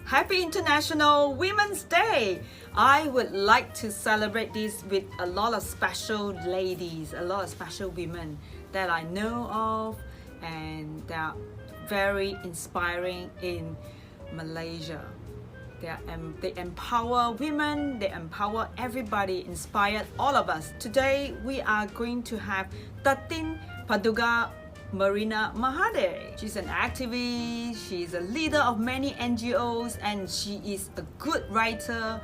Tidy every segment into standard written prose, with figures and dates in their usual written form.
Happy International Women's Day! I would like to celebrate this with a lot of special ladies, a lot of special women that I know of and that are very inspiring in Malaysia. They empower women, they empower everybody, inspired all of us. Today we are going to have Datin Paduka Marina Mahathir. She's an activist, she's a leader of many NGOs, and she is a good writer.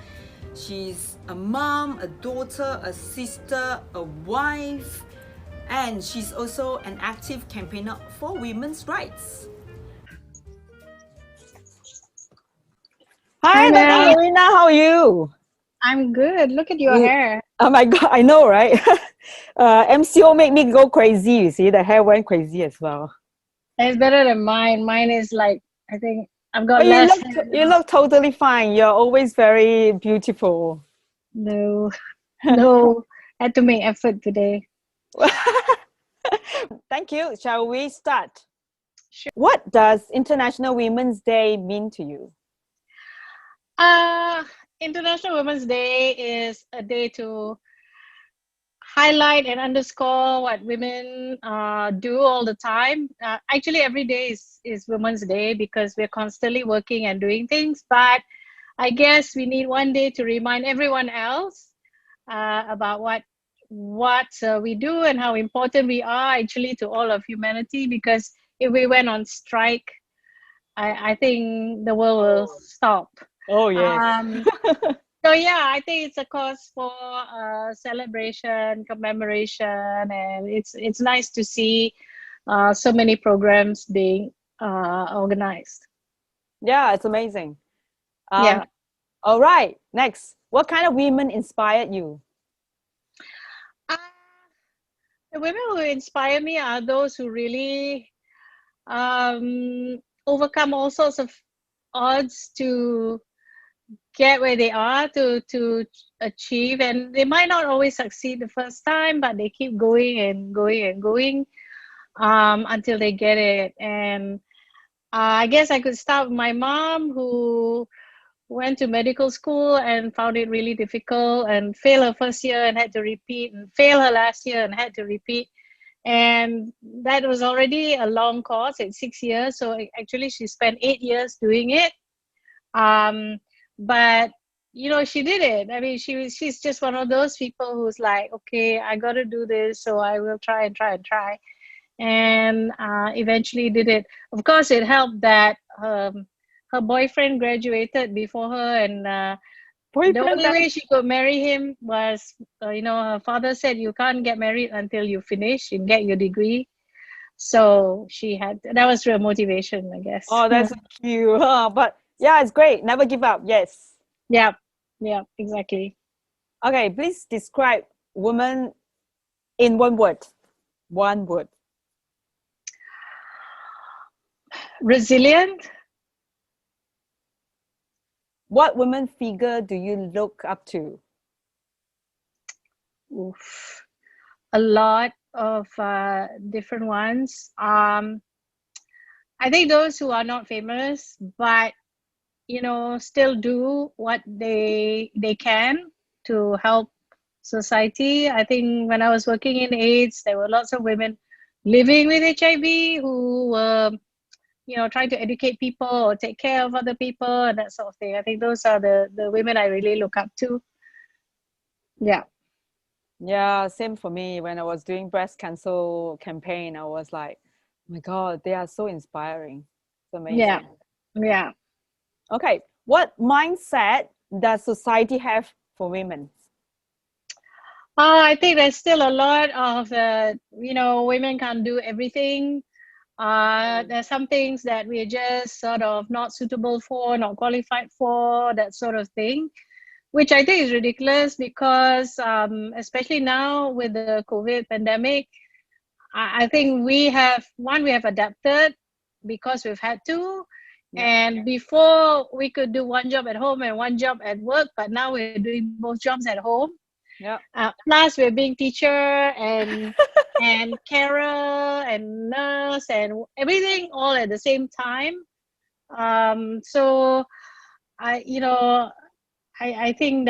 She's a mom, a daughter, a sister, a wife, and she's also an active campaigner for women's rights. Hi, Hi, Dr. Mel. Marina. How are you? I'm good. Look at your Mm, hair. Oh my God, I know, right? MCO made me go crazy. You see, the hair went crazy as well. It's better than mine. Mine is like, I think I've got But you less look, hair you now. look totally fine. You're always very beautiful. No, no. Had to make effort today. Thank you. Shall we start? Sure. What does International Women's Day mean to you? Uh, International Women's Day is a day to highlight and underscore what women do all the time. Actually, every day is Women's Day because we're constantly working and doing things. But I guess we need one day to remind everyone else about what we do and how important we are actually to all of humanity. Because if we went on strike, I think the world will stop. Oh, yes. Um, so yeah, I think it's a cause for celebration, commemoration, and it's nice to see so many programs being organized. Yeah, it's amazing. Um, Yeah. all right, next. What kind of women inspired you? Uh, the women who inspire me are those who really overcome all sorts of odds to get where they are to achieve, and they might not always succeed the first time, but they keep going and going and going until they get it. And I guess I could start with my mom, who went to medical school and found it really difficult and failed her first year and had to repeat, and failed her last year and had to repeat. And that was already a long course at 6 years. So actually, she spent 8 years doing it. Um, but she did it. I mean, she's just one of those people who's like, okay, I got to do this, so I will try and try and try, and eventually did it. Of course, it helped that her boyfriend graduated before her, and the Boyfriend only that way she could marry him was, her father said you can't get married until you finish and get your degree. So that was her motivation, I guess. Oh, that's so cute. Huh? But yeah, it's great. Never give up. Yes. Yeah, yeah, exactly. Okay, please describe woman in one word. One word. Resilient. What woman figure do you look up to? Oof. A lot of different ones. I think those who are not famous, but still do what they can to help society. I think when I was working in AIDS, there were lots of women living with HIV who were trying to educate people or take care of other people and that sort of thing. I think those are the women I really look up to. Yeah. Yeah, same for me. When I was doing breast cancer campaign, I was like, oh my God, they are so inspiring. It's Yeah. amazing. Yeah. Okay, what mindset does society have for women? I think there's still a lot of women can't do everything. There's some things that we're just sort of not suitable for, not qualified for, that sort of thing, which I think is ridiculous because, especially now with the COVID pandemic, I think we have adapted because we've had to. Yeah. And before we could do one job at home and one job at work, but now we're doing both jobs at home. Yeah. Plus, we're being teacher and carer and nurse and everything all at the same time. So I think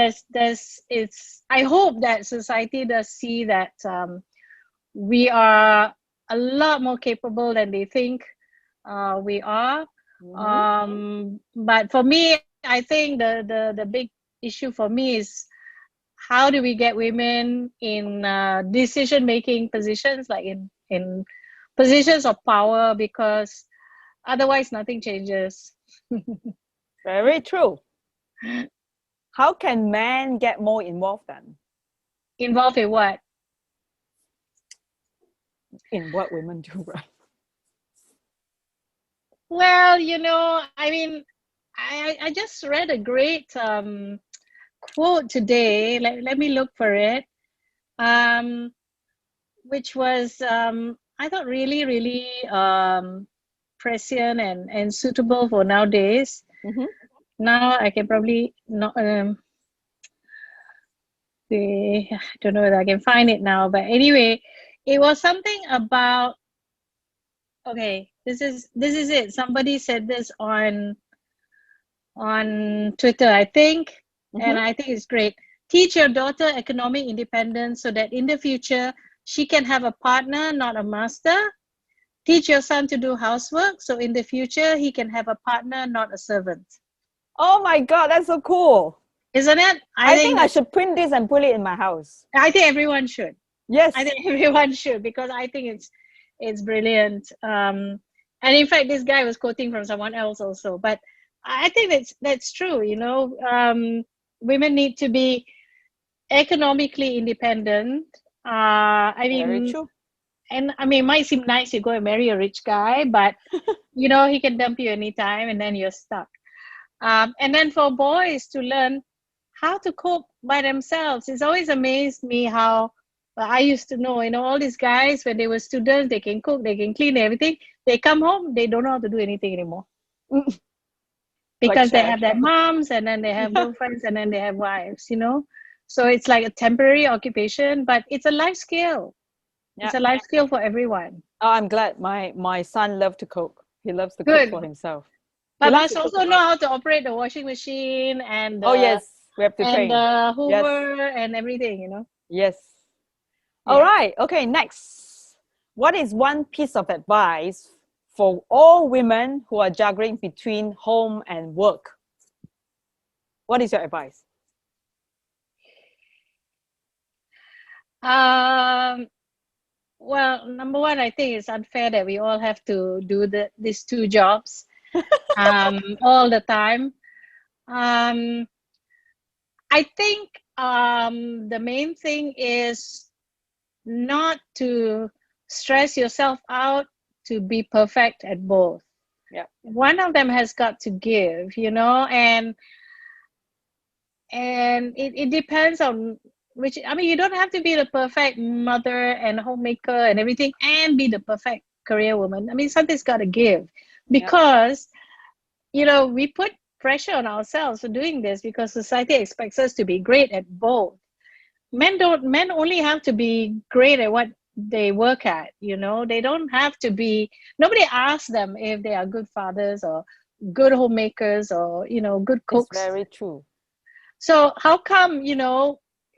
I hope that society does see that we are a lot more capable than they think we are. But for me, I think the big issue for me is how do we get women in decision making positions, like in positions of power, because otherwise nothing changes. Very true. How can men get more involved then? Involved in what? In what women do, right? Well, I mean, I just read a great quote today. Let me look for it. Which was I thought really, really prescient and suitable for nowadays. Now I can probably not I don't know whether I can find it now, but anyway, it was something about, okay, this is it. Somebody said this on Twitter, I think, and I think it's great. Teach your daughter economic independence so that in the future she can have a partner, not a master. Teach your son to do housework so in the future he can have a partner, not a servant. Oh my God, that's so cool. Isn't it? I think I should print this and put it in my house. I think everyone should. Yes. I think everyone should, because I think it's brilliant. And in fact, this guy was quoting from someone else also. But I think that's true. Women need to be economically independent. Very true. And I mean, it might seem nice you go and marry a rich guy, but he can dump you anytime, and then you're stuck. And then for boys to learn how to cook by themselves, it's always amazed me how I used to know, all these guys when they were students, they can cook, they can clean everything. They come home, they don't know how to do anything anymore. Because they have their moms, and then they have girlfriends, and then they have wives, So it's like a temporary occupation, but it's a life skill. It's a life skill for everyone. Oh, I'm glad my son loves to cook. He loves to cook for himself. But must also know how to operate the washing machine and oh yes, we have to train. the Hoover and everything, Yes. All right. Okay, next. What is one piece of advice for all women who are juggling between home and work? What is your advice? Well, number one, I think it's unfair that we all have to do these two jobs all the time. I think the main thing is not to stress yourself out to be perfect at both. Yeah. One of them has got to give, and it depends on which. I mean, you don't have to be the perfect mother and homemaker and everything and be the perfect career woman. I mean, something's got to give, because we put pressure on ourselves for doing this because society expects us to be great at both. Men only have to be great at what they work at. They don't have to be. Nobody asks them if they are good fathers or good homemakers or good cooks. It's very true. So how come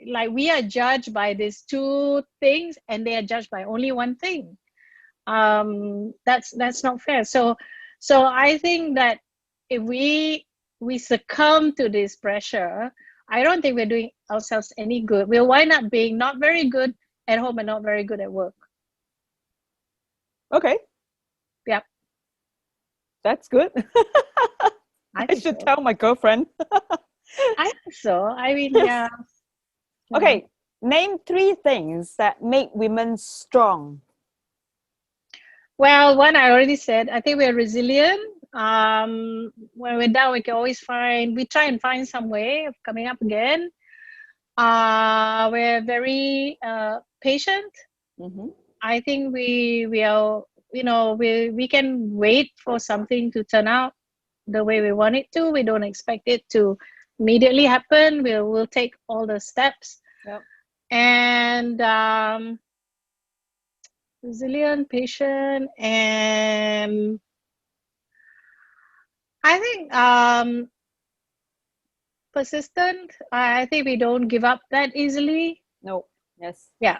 like we are judged by these two things and they are judged by only one thing? That's not fair. So I think that if we succumb to this pressure, I don't think we're doing ourselves any good. We'll wind up being not very good at home and not very good at work. Okay. Yep. That's good. I should tell my girlfriend. I think so. I mean, yeah. Okay. Name 3 things that make women strong. Well, one I already said. I think we're resilient. When we're down, we can always we try and find some way of coming up again. We're very patient. I think we are, we can wait for something to turn out the way we want it to. We don't expect it to immediately happen. We'll take all the steps. Yep. And resilient, patient, and I think persistent. I think we don't give up that easily. No. Yes. Yeah.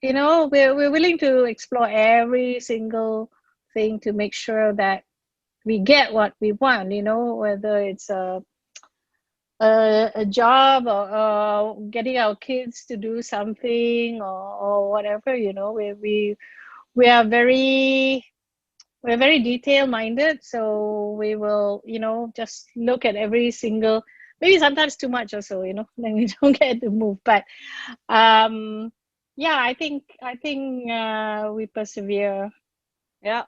We're willing to explore every single thing to make sure that we get what we want, whether it's a job, or getting our kids to do something, or whatever. We are we're very detail minded, so we will just look at every single, maybe sometimes too much also, then we don't get to move. But yeah, I think we persevere. Yeah.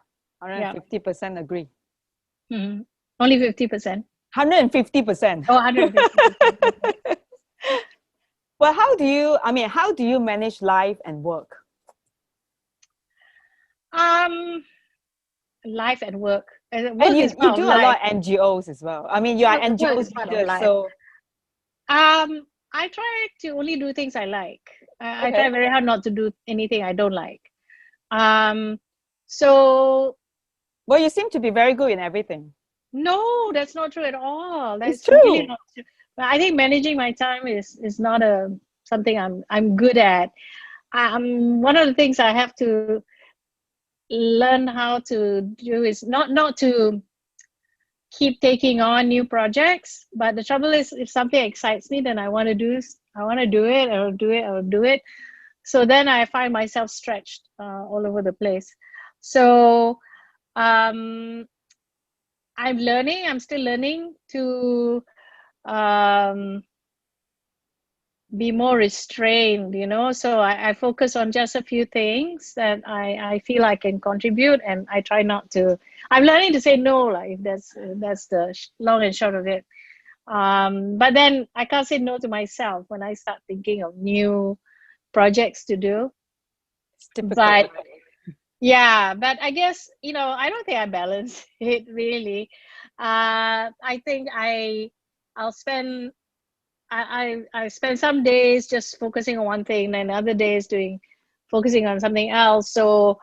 Yeah. 150% agree. Only 50%. 150%. Oh, 150%. Well, how do you manage life and work? Life and work. And Work you, is you part do of a lot life. of NGOs as well. I mean, you are Work NGOs is part of leader, life. so I try to only do things I like. I try okay. very hard not to do anything I don't like. So Well, you seem to be very good in everything. no, that's not true at all. It's That's really true. not true. But I think managing my time is not something I'm good at. One of the things I have to learn how to do is not to keep taking on new projects. But the trouble is, if something excites me, then I want to do it. I'll do it. So then I find myself stretched all over the place. So um, I'm still learning to um, be more restrained, so I focus on just a few things that I feel I can contribute, and I try not to. I'm learning to say no, like, if that's the long and short of it. But then I can't say no to myself when I start thinking of new projects to do. It's typical. But yeah, but I guess, I don't think I balance it really. I think I'll spend I spend some days just focusing on one thing, and other days focusing on something else. So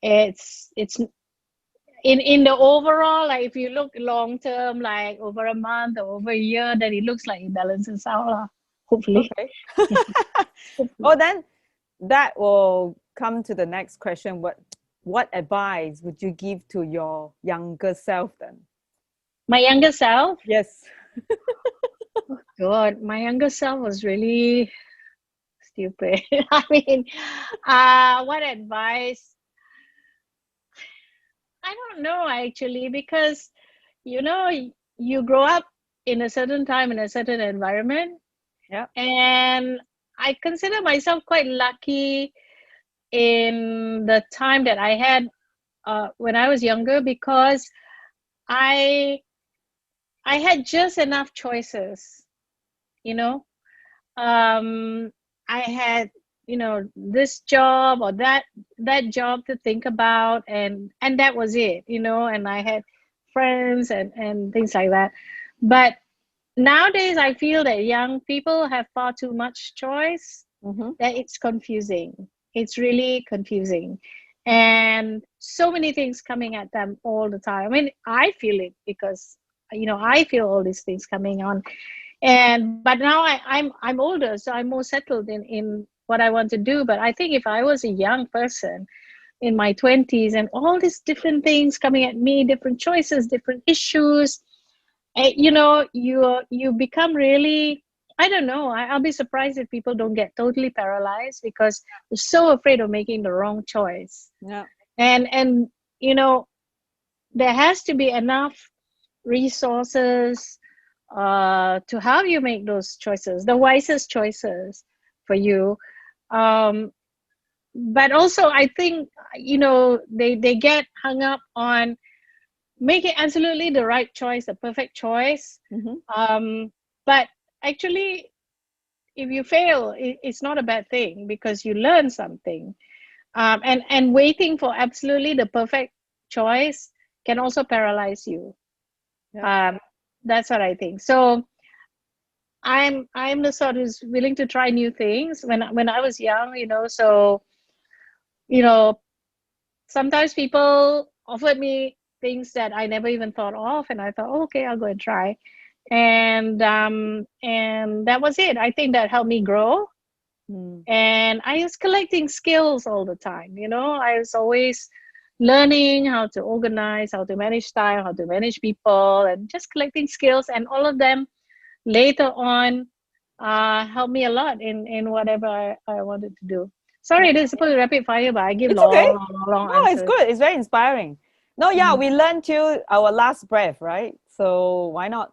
it's in the overall, like, if you look long term, like over a month or over a year, then it looks like it balances out, hopefully. Okay. Oh, then that will come to the next question. What advice would you give to your younger self then? My younger self, Yes. God, my younger self was really stupid. I mean, what advice? I don't know, actually, because you grow up in a certain time, in a certain environment, Yeah. and I consider myself quite lucky in the time that I had when I was younger, because I I had just enough choices, you know. Um, I had, this job or that job to think about, and that was it, and I had friends and things like that. But nowadays I feel that young people have far too much choice, Mm-hmm. that it's confusing. It's really confusing. And so many things coming at them all the time. I mean, I feel it because, I feel all these things coming on. But now I'm older, so I'm more settled in what I want to do. But I think if I was a young person in my 20s, and all these different things coming at me, different choices, different issues, you become really, I don't know, I'll be surprised if people don't get totally paralyzed because they're so afraid of making the wrong choice. Yeah. And there has to be enough resources to help you make those choices, the wisest choices for you. But also, I think, they get hung up on making absolutely the right choice, the perfect choice. Mm-hmm. But actually, if you fail, it's not a bad thing because you learn something. And waiting for absolutely the perfect choice can also paralyze you. Yeah. That's what I think. So I'm the sort who's willing to try new things. When I was young, so you know sometimes people offered me things that I never even thought of, and I thought, okay, I'll go and try. and that was it. I think that helped me grow. And I was collecting skills all the time. I was always learning how to organize, how to manage time, how to manage people, and just collecting skills. And all of them later on helped me a lot in whatever I wanted to do. Sorry, this is supposed to be rapid fire, but I give It's okay. long No, it's answers. good. It's very inspiring. No, yeah, we learn till our last breath, right? So why not?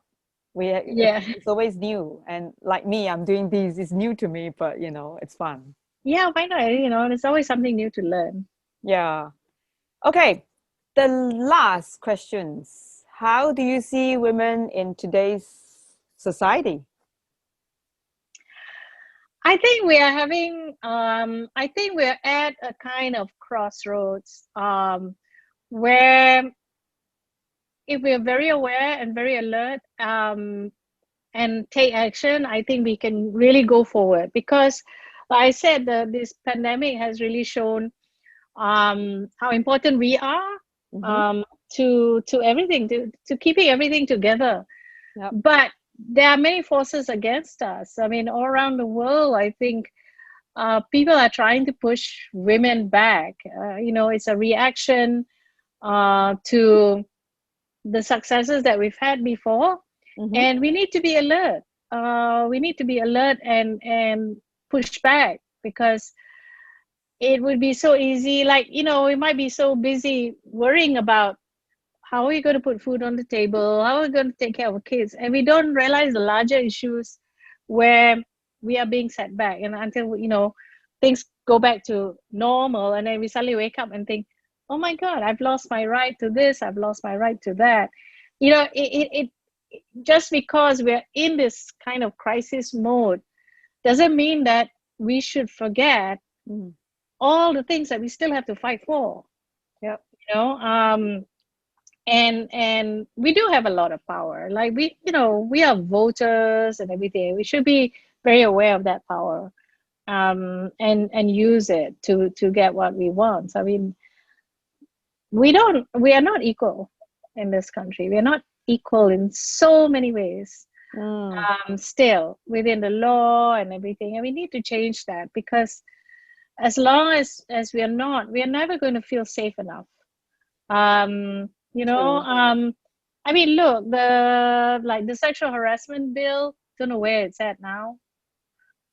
It's always new. And like me, I'm doing this. It's new to me, but it's fun. Yeah, why not? There's always something new to learn. Yeah. Okay. The last questions. How do you see women in today's society? I think we are having, I think we're at a kind of crossroads where if we're very aware and very alert and take action, I think we can really go forward. Because, like I said, this pandemic has really shown how important we are to everything, to keeping everything together. Yep. But there are many forces against us. I mean, all around the world, I think people are trying to push women back. It's a reaction to the successes that we've had before, and we need to be alert. We need to be alert and push back, because it would be so easy. Like, we might be so busy worrying about how are we going to put food on the table, how are we going to take care of our kids, and we don't realize the larger issues where we are being set back. And until things go back to normal, and then we suddenly wake up and think, oh my God, I've lost my right to this, I've lost my right to that. It just because we're in this kind of crisis mode doesn't mean that we should forget all the things that we still have to fight for. Yep. And we do have a lot of power. Like we are voters and everything. We should be very aware of that power, and use it to get what we want. I mean, we are not equal in this country. We are not equal in so many ways. Still within the law and everything, and we need to change that, because as long as we are not, we are never going to feel safe enough. I mean, look, the sexual harassment bill, don't know where it's at now,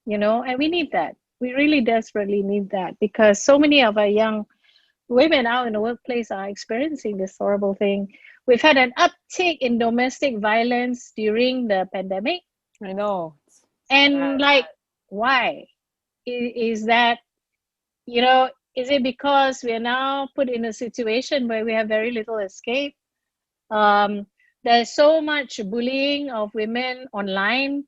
and we need that. We really desperately need that, because so many of our young women out in the workplace are experiencing this horrible thing. We've had an uptick in domestic violence during the pandemic. I know. And why? Is that, is it because we are now put in a situation where we have very little escape? There's so much bullying of women online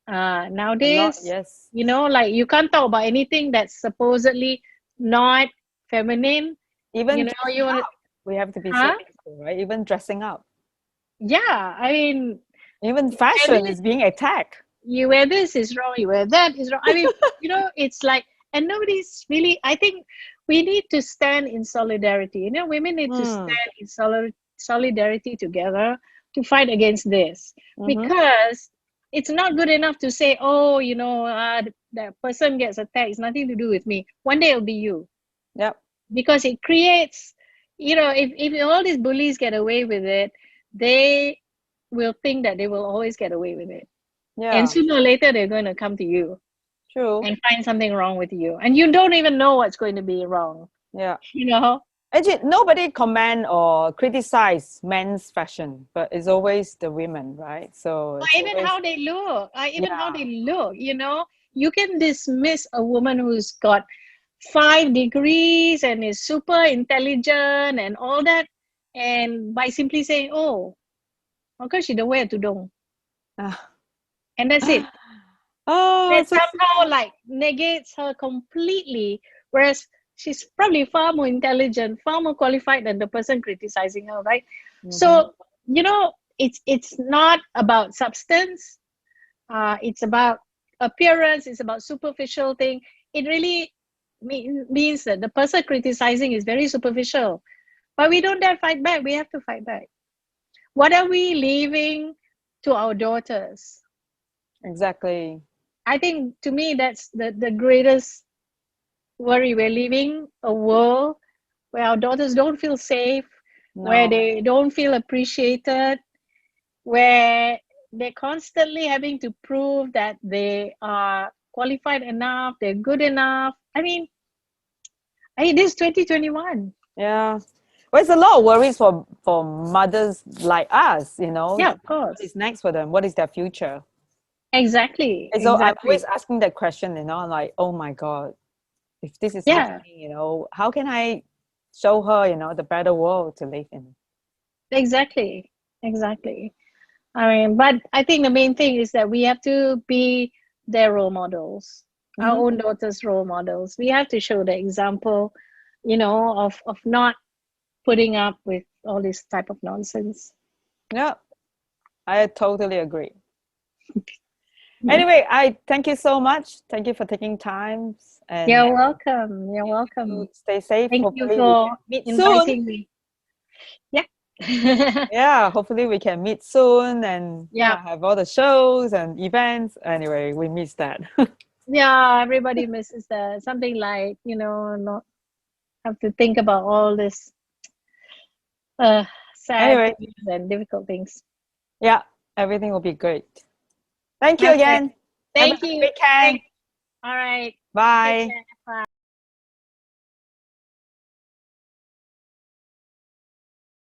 nowadays. Yes. You can't talk about anything that's supposedly not feminine. Even we have to be safe, right? Even dressing up. Yeah, I mean, even fashion is being attacked. You wear this is wrong, you wear that is wrong. I mean, it's like, and nobody's really, I think we need to stand in solidarity. Women need to stand in solidarity together to fight against this. Because it's not good enough to say, oh, that person gets attacked, it's nothing to do with me. One day it'll be you. Yep. Because it creates, if all these bullies get away with it, they will think that they will always get away with it. Yeah. And sooner or later, they're going to come to you. True. And find something wrong with you. And you don't even know what's going to be wrong. Yeah. Actually, nobody comment or criticize men's fashion, but it's always the women, right? So even how they look, how they look, you can dismiss a woman who's got 5 degrees and is super intelligent and all that, and by simply saying, oh, because she don't wear tudung. And that's it. That somehow negates her completely, whereas she's probably far more intelligent, far more qualified than the person criticizing her, right? So, it's not about substance. It's about appearance. It's about superficial thing. It really means that the person criticizing is very superficial. But we don't dare fight back. We have to fight back. What are we leaving to our daughters. Exactly. I think to me that's the greatest worry. We're living a world where our daughters don't feel safe, where No. they don't feel appreciated, where they're constantly having to prove that they are qualified enough, they're good enough. I mean, this is 2021. Yeah. Well, it's a lot of worries for mothers like us, you know. Yeah, of What course. is next for them? What is their future? Exactly. And so I'm always Exactly. asking that question, you know, like, oh my God, if this is Yeah, happening, you know, how can I show her, you know, the better world to live in? exactly. Exactly. I mean, but I think the main thing is that we have to be their role models, our Mm-hmm. own daughters' role models. We have to show the example, of not putting up with all this type of nonsense. Yeah, I totally agree. Anyway, I thank you so much. Thank you for taking time, and You're welcome. You're welcome. stay safe. Thank you Hopefully we can for meet soon. inviting me. Yeah. Yeah, hopefully we can meet soon and Yeah. yeah, have all the shows and events. Anyway, we miss that. Yeah. Everybody misses that. Something like, not have to think about all this uh, sad Anyway, things and difficult things. yeah, everything will be great. Thank you Okay. again. Have a Thank good you. weekend. Thanks. All right. Take Bye. care.